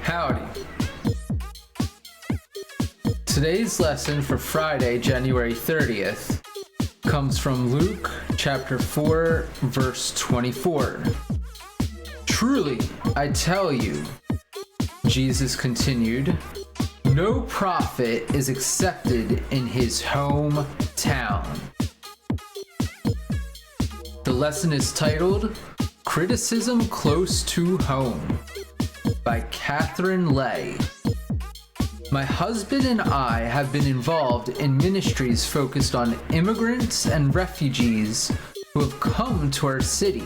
Howdy. Today's lesson for Friday, January 30th, comes from Luke chapter 4, verse 24. Truly, I tell you, Jesus continued, no prophet is accepted in his hometown. The lesson is titled, Criticism Close to Home, by Catherine Lay. My husband and I have been involved in ministries focused on immigrants and refugees who have come to our city.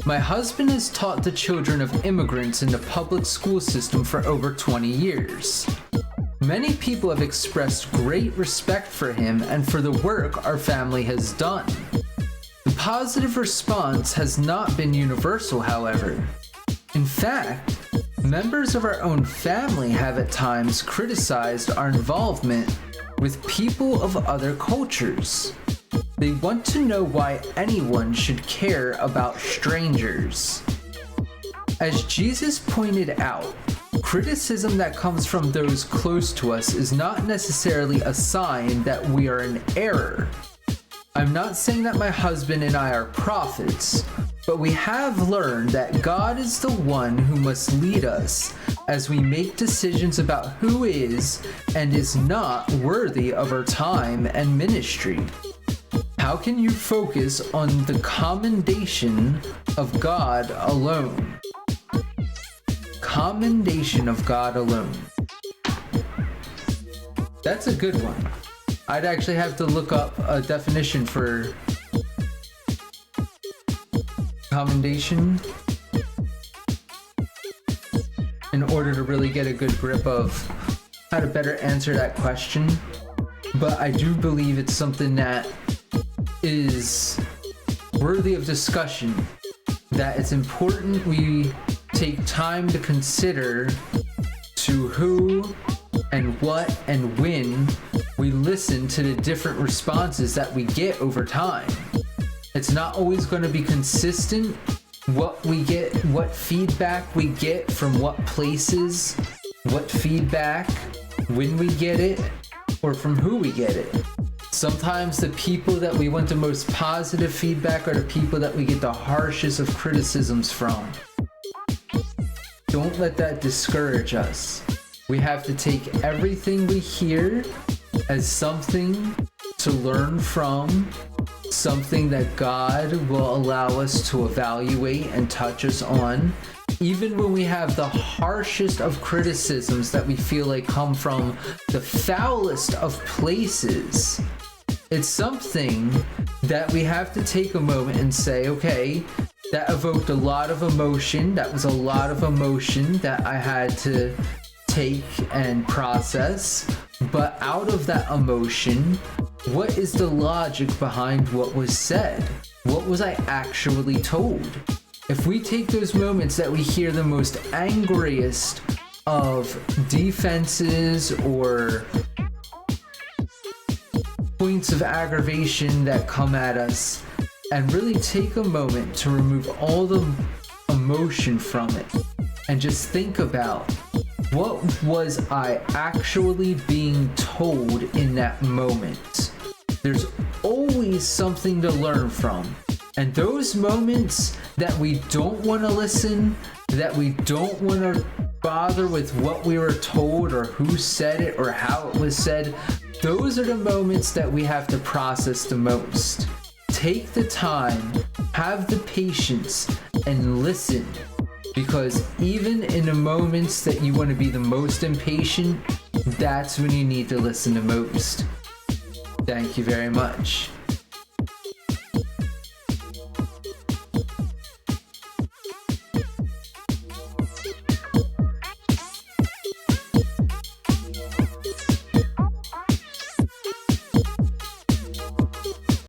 My husband has taught the children of immigrants in the public school system for over 20 years. Many people have expressed great respect for him and for the work our family has done. The positive response has not been universal, however. In fact, members of our own family have at times criticized our involvement with people of other cultures. They want to know why anyone should care about strangers. As Jesus pointed out, criticism that comes from those close to us is not necessarily a sign that we are in error. I'm not saying that my husband and I are prophets, but we have learned that God is the one who must lead us as we make decisions about who is and is not worthy of our time and ministry. How can you focus on the commendation of God alone? Commendation of God alone. That's a good one. I'd actually have to look up a definition for commendation in order to really get a good grip of how to better answer that question. But I do believe it's something that is worthy of discussion, that it's important we take time to consider to who and what and when we listen to the different responses that we get over time. It's not always going to be consistent what we get, what feedback we get from what places, what feedback, when we get it, or from who we get it. Sometimes the people that we want the most positive feedback are the people that we get the harshest of criticisms from. Don't let that discourage us. We have to take everything we hear as something to learn from, something that God will allow us to evaluate and touch us on, even when we have the harshest of criticisms that we feel like come from the foulest of places. It's something that we have to take a moment and say, okay, that evoked a lot of emotion. That was a lot of emotion that I had to take and process. But out of that emotion, what is the logic behind what was said? What was I actually told? If we take those moments that we hear the most angriest of defenses or points of aggravation that come at us, and really take a moment to remove all the emotion from it and just think about, what was I actually being told in that moment? There's always something to learn from. And those moments that we don't want to listen, that we don't want to bother with what we were told or who said it or how it was said, those are the moments that we have to process the most. Take the time, have the patience, and listen. Because even in the moments that you want to be the most impatient, that's when you need to listen the most. Thank you very much.